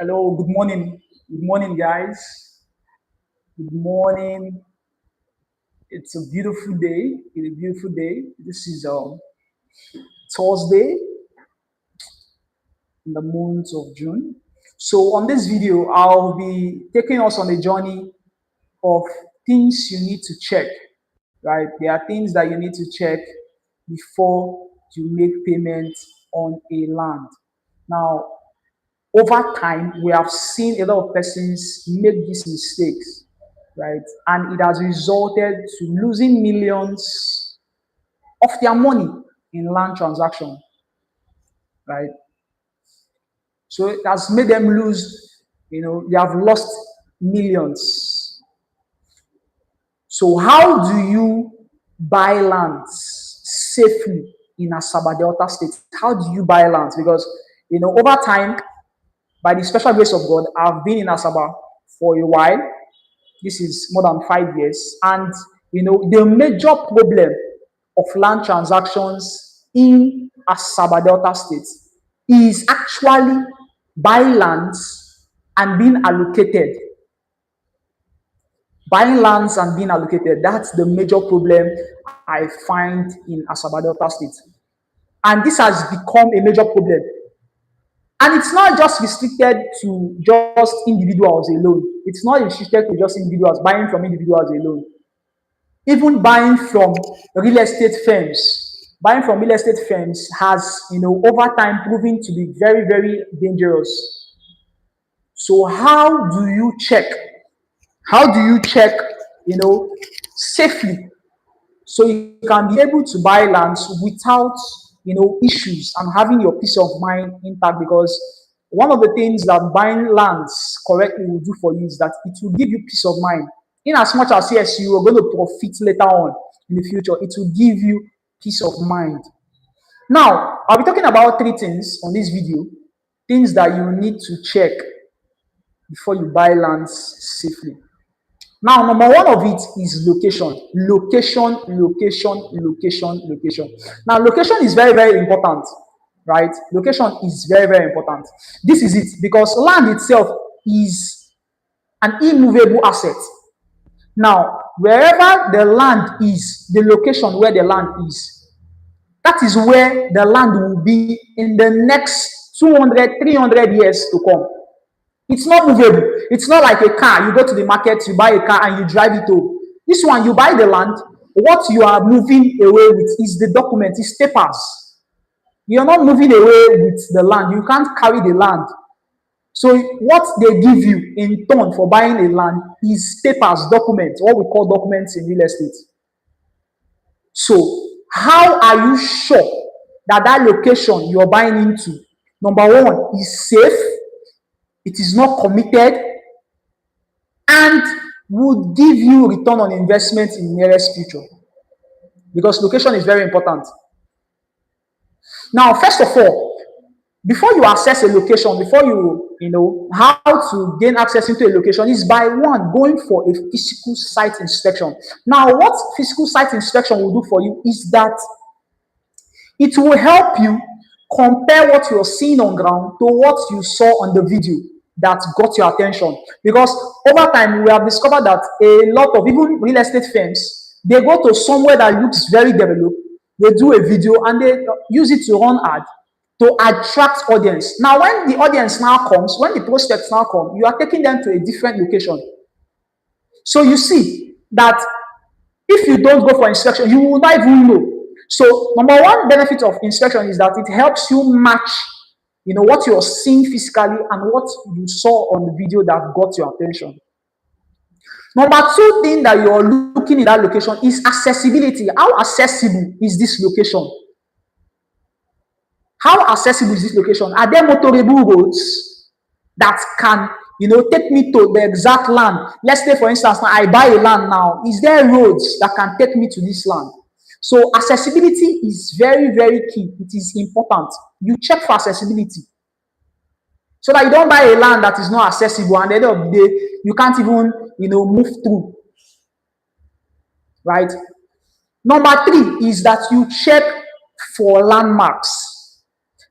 Hello, good morning. Good morning, guys. Good morning. It's a beautiful day. It's a beautiful day. This is Thursday in the month of June. So, on this video, I'll be taking us on a journey of things you need to check, right? There are things that you need to check before you make payment on a land. Now, over time, we have seen a lot of persons make these mistakes, right? And it has resulted to losing millions of their money in land transaction, right? So it has made them lose, they have lost millions. So how do you buy lands safely in Asaba Delta State? How do you buy lands? Because, over time, by the special grace of God, I've been in Asaba for a while. This is more than 5 years. And, the major problem of land transactions in Asaba Delta State is actually buying lands and being allocated. Buying lands and being allocated, that's the major problem I find in Asaba Delta State. And this has become a major problem. And it's not just restricted to just individuals alone. It's not restricted to just individuals, buying from individuals alone. Even buying from real estate firms. Buying from real estate firms has, over time proven to be very, very dangerous. So how do you check? How do you check, safely? So you can be able to buy lands without, issues and having your peace of mind intact, because one of the things that buying lands correctly will do for you is that it will give you peace of mind. In as much as, yes, you are going to profit later on in the future, it will give you peace of mind. Now, I'll be talking about 3 things on this video, things that you need to check before you buy lands safely. Now, number 1 of it is location. Location. Now, location is very, very important, right? Location is very, very important. This is it, because land itself is an immovable asset. Now, wherever the land is, the location where the land is, that is where the land will be in the next 200, 300 years to come. It's not movable. It's not like a car. You go to the market, you buy a car, and you drive it home. This one, you buy the land. What you are moving away with is the document, is papers. You're not moving away with the land. You can't carry the land. So what they give you in turn for buying a land is papers, documents, what we call documents in real estate. So how are you sure that that location you're buying into, number 1, is safe, it is not committed, and would give you return on investment in the nearest future? Because location is very important. Now, first of all, before you access a location, before how to gain access into a location is by 1, going for a physical site inspection. Now, what physical site inspection will do for you is that it will help you compare what you're seeing on ground to what you saw on the video that got your attention. Because over time, we have discovered that a lot of even real estate firms, they go to somewhere that looks very developed, they do a video and they use it to run ad to attract audience. Now, when the audience now comes, when the prospects now come, you are taking them to a different location. So you see that if you don't go for inspection, you will not even know. So number 1 benefit of inspection is that it helps you match, what you're seeing physically and what you saw on the video that got your attention. Number 2 thing that you're looking in that location is accessibility. How accessible is this location? How accessible is this location? Are there motorable roads that can, take me to the exact land? Let's say, for instance, now I buy a land now. Is there roads that can take me to this land? So accessibility is very, very key. It is important. You check for accessibility, so that you don't buy a land that is not accessible and at the end of the day, you can't even, move through. Right? Number 3 is that you check for landmarks.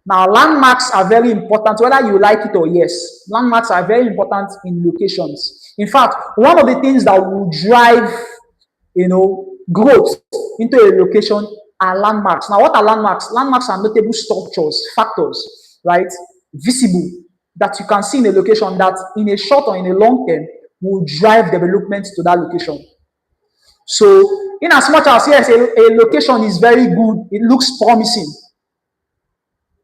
Now, landmarks are very important, whether you like it or yes. Landmarks are very important in locations. In fact, one of the things that will drive, growth into a location are landmarks. Now, what are landmarks? Landmarks are notable structures, factors, right? Visible that you can see in a location that, in a short or in a long term, will drive development to that location. So, in as much as yes, a location is very good, it looks promising,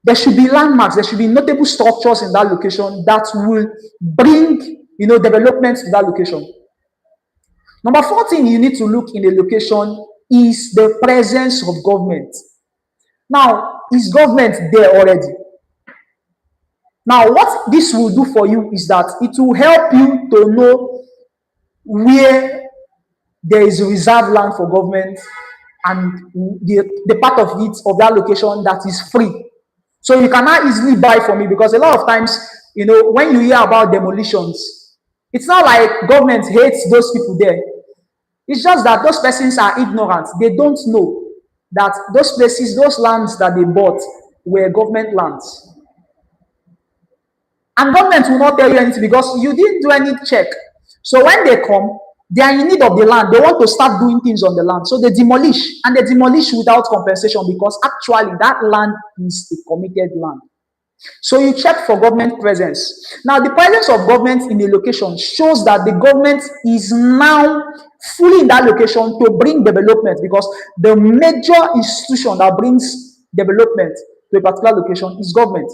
there should be landmarks, there should be notable structures in that location that will bring, development to that location. Number 14, you need to look in a location is the presence of government. Now, is government there already? Now, what this will do for you is that it will help you to know where there is reserved land for government and the part of it, of that location, that is free. So you cannot easily buy from it, because a lot of times, when you hear about demolitions, it's not like government hates those people there. It's just that those persons are ignorant. They don't know that those places, those lands that they bought were government lands. And government will not tell you anything because you didn't do any check. So when they come, they are in need of the land. They want to start doing things on the land. So they demolish, and they demolish without compensation, because actually that land is a committed land. So you check for government presence. Now, the presence of government in a location shows that the government is now fully in that location to bring development, because the major institution that brings development to a particular location is government.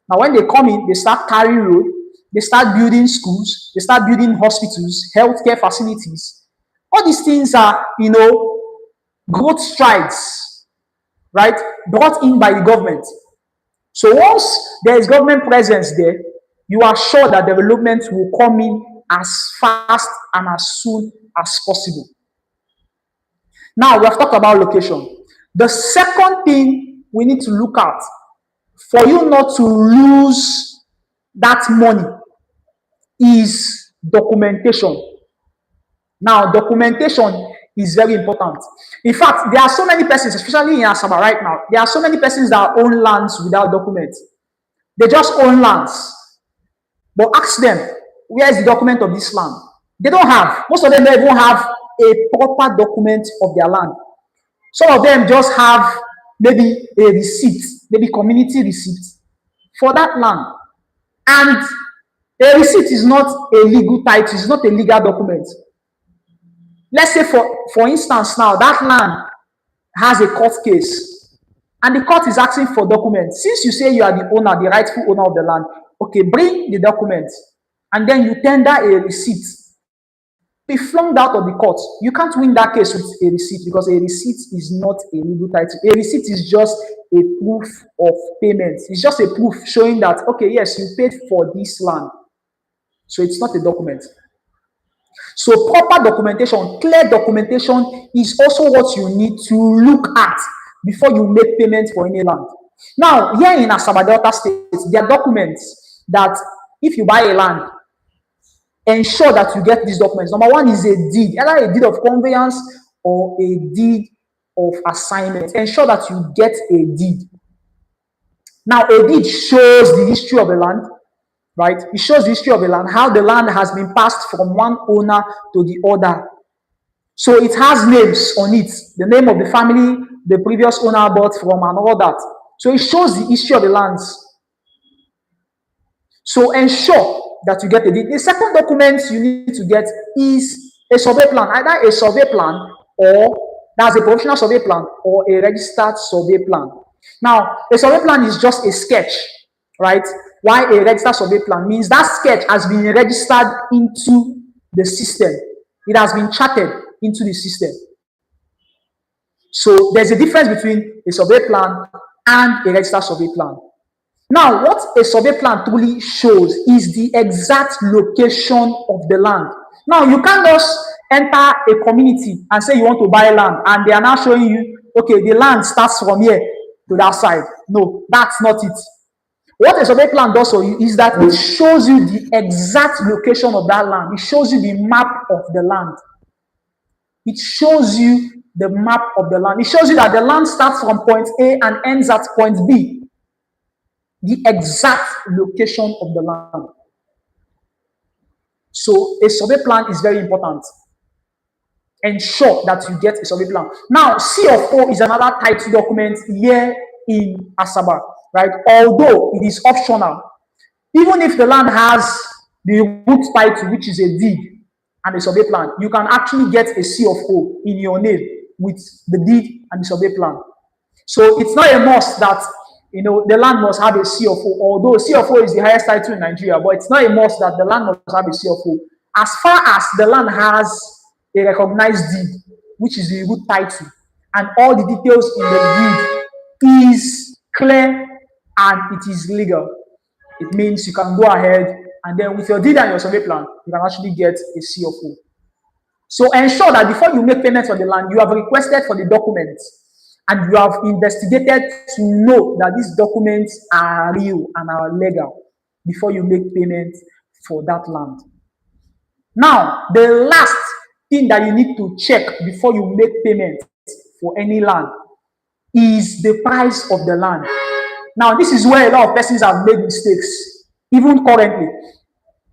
Now, when they come in, they start carrying road, they start building schools, they start building hospitals, healthcare facilities. All these things are, growth strides, right, brought in by the government. So once there is government presence there, you are sure that development will come in as fast and as soon as possible. Now, we have talked about location. The second thing we need to look at for you not to lose that money is documentation. Now, documentation is very important. In fact, there are so many persons, especially in Asaba right now, there are so many persons that own lands without documents. They just own lands. But ask them, where is the document of this land? They don't have. Most of them don't even have a proper document of their land. Some of them just have maybe a receipt, maybe community receipt for that land. And a receipt is not a legal title, it's not a legal document. Let's say, for instance, now that land has a court case, and the court is asking for documents. Since you say you are the owner, the rightful owner of the land, okay, bring the documents, and then you tender a receipt. Be flung out of the court. You can't win that case with a receipt, because a receipt is not a legal title. A receipt is just a proof of payment. It's just a proof showing that, okay, yes, you paid for this land. So it's not a document. So proper documentation, clear documentation is also what you need to look at before you make payment for any land. Now, here in Asaba Delta State, there are documents that if you buy a land, ensure that you get these documents. Number one is a deed, either a deed of conveyance or a deed of assignment. Ensure that you get a deed. Now, a deed shows the history of the land, right? It shows the history of the land, how the land has been passed from one owner to the other. So it has names on it, the name of the family the previous owner bought from and all that. So it shows the history of the lands. So ensure that you get a deed. The second document you need to get is a survey plan, either a survey plan or that's a professional survey plan or a registered survey plan. Now, a survey plan is just a sketch, right? Why a registered survey plan means that sketch has been registered into the system. It has been charted into the system. So there's a difference between a survey plan and a registered survey plan. Now, what a survey plan truly shows is the exact location of the land. Now, you can't just enter a community and say you want to buy land, and they are now showing you, okay, the land starts from here to that side. No, that's not it. What a survey plan does for you is that it shows you the exact location of that land. It shows you the map of the land. It shows you the map of the land. It shows you that the land starts from point A and ends at point B. the exact location of the land. So a survey plan is very important. Ensure that you get a survey plan. Now, C of O is another title document here in Asaba, right? Although it is optional, even if the land has the root title, which is a deed and a survey plan, you can actually get a C of O in your name with the deed and the survey plan. So it's not a must that the land must have a C of O, although C of O is the highest title in Nigeria, but it's not a must that the land must have a C of O. As far as the land has a recognized deed, which is the root title, and all the details in the deed is clear and it is legal, it means you can go ahead and then with your deed and your survey plan, you can actually get a C of O. So ensure that before you make payments on the land, you have requested for the documents and you have investigated to know that these documents are real and are legal before you make payments for that land. Now, the last thing that you need to check before you make payment for any land is the price of the land. Now, this is where a lot of persons have made mistakes. Even currently,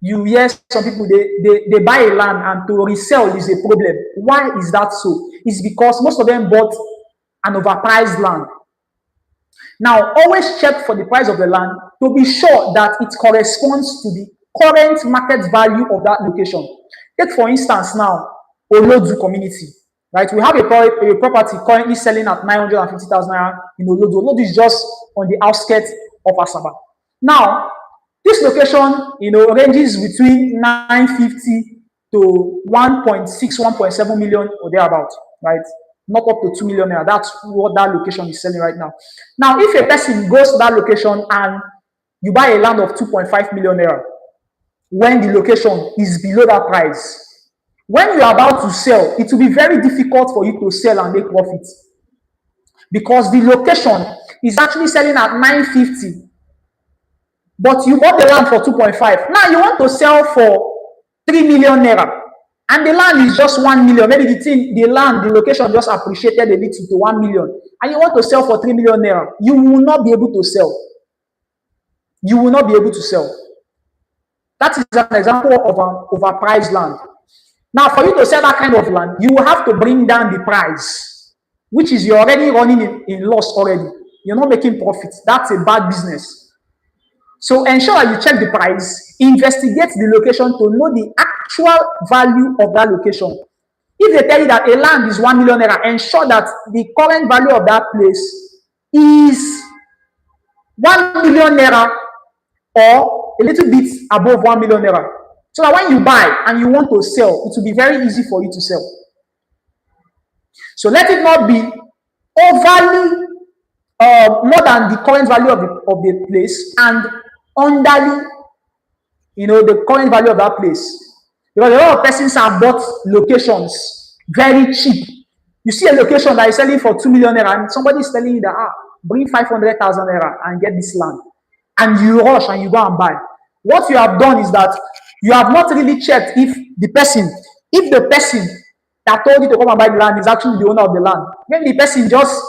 you hear some people, they buy a land and to resell is a problem. Why is that so? It's because most of them bought an overpriced land. Now, always check for the price of the land to be sure that it corresponds to the current market value of that location. Take for instance now, Olodu community, right? We have a property currently selling at 950,000 naira in Olodu. Olodu is just on the outskirts of Asaba. Now, this location, ranges between 950 to 1.6, 1.7 million or thereabout, right? Not up to 2 million naira. That's what that location is selling right now. Now, if a person goes to that location and you buy a land of 2.5 million naira, when the location is below that price, when you are about to sell, it will be very difficult for you to sell and make profit because the location is actually selling at 950, but you bought the land for 2.5. Now you want to sell for 3 million naira, and the land is just 1 million. Maybe the location just appreciated a little to 1 million, and you want to sell for 3 million naira. You will not be able to sell. You will not be able to sell. That is an example of an overpriced land. Now, for you to sell that kind of land, you will have to bring down the price, which is you're already running in loss already. You're not making profits. That's a bad business. So ensure that you check the price, investigate the location to know the actual value of that location. If they tell you that a land is 1 million naira, ensure that the current value of that place is 1 million naira or a little bit above 1 million naira. So that when you buy and you want to sell, it will be very easy for you to sell. So let it not be overly more than the current value of the place and underly, the current value of that place. Because a lot of persons have bought locations very cheap. You see a location that is selling for 2 million naira and somebody is telling you that, bring 500,000 naira and get this land. And you rush and you go and buy. What you have done is that you have not really checked if the person that told you to come and buy the land is actually the owner of the land. Maybe the person just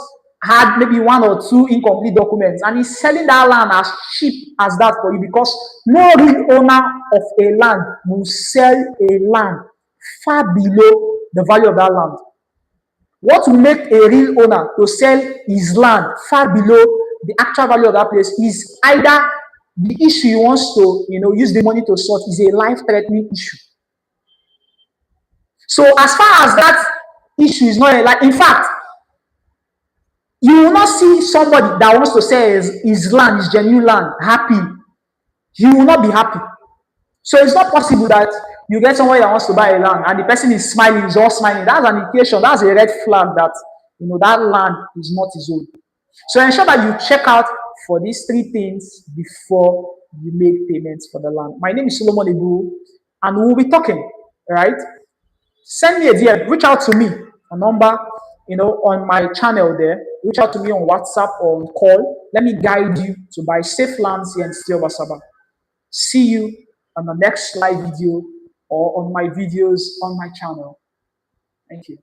had maybe 1 or 2 incomplete documents and he's selling that land as cheap as that for you because no real owner of a land will sell a land far below the value of that land. What will make a real owner to sell his land far below the actual value of that place is either the issue he wants to use the money to sort is a life-threatening issue. So as far as that issue is not in fact, you will not see somebody that wants to sell his land, his genuine land, happy. He will not be happy. So it's not possible that you get somebody that wants to buy a land and the person is smiling, is all smiling. That's an indication, that's a red flag that that land is not his own. So ensure that you check out for these 3 things before you make payments for the land. My name is Solomon Ibu, and we'll be talking, right? Send me a DM, reach out to me, a number, on my channel there. Reach out to me on WhatsApp or on call. Let me guide you to buy safe lands here in City of Asaba. See you on the next live video or on my videos on my channel. Thank you.